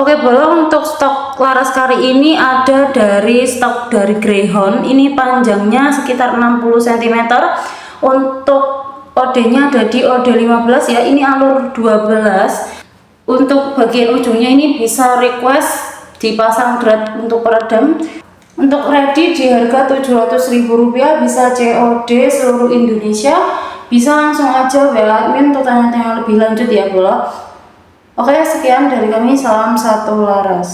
Oke Bolo, untuk stok laras kari ini ada dari stok dari Greyhound. Ini panjangnya sekitar 60 cm. Untuk OD-nya ada di OD 15 ya. Ini alur 12. Untuk bagian ujungnya ini bisa request dipasang drat untuk peredam. Untuk ready di harga Rp700.000, bisa COD seluruh Indonesia. Bisa langsung aja WA admin untuk tanya-tanya lebih lanjut ya Bolo. Oke, sekian dari kami. Salam satu laras.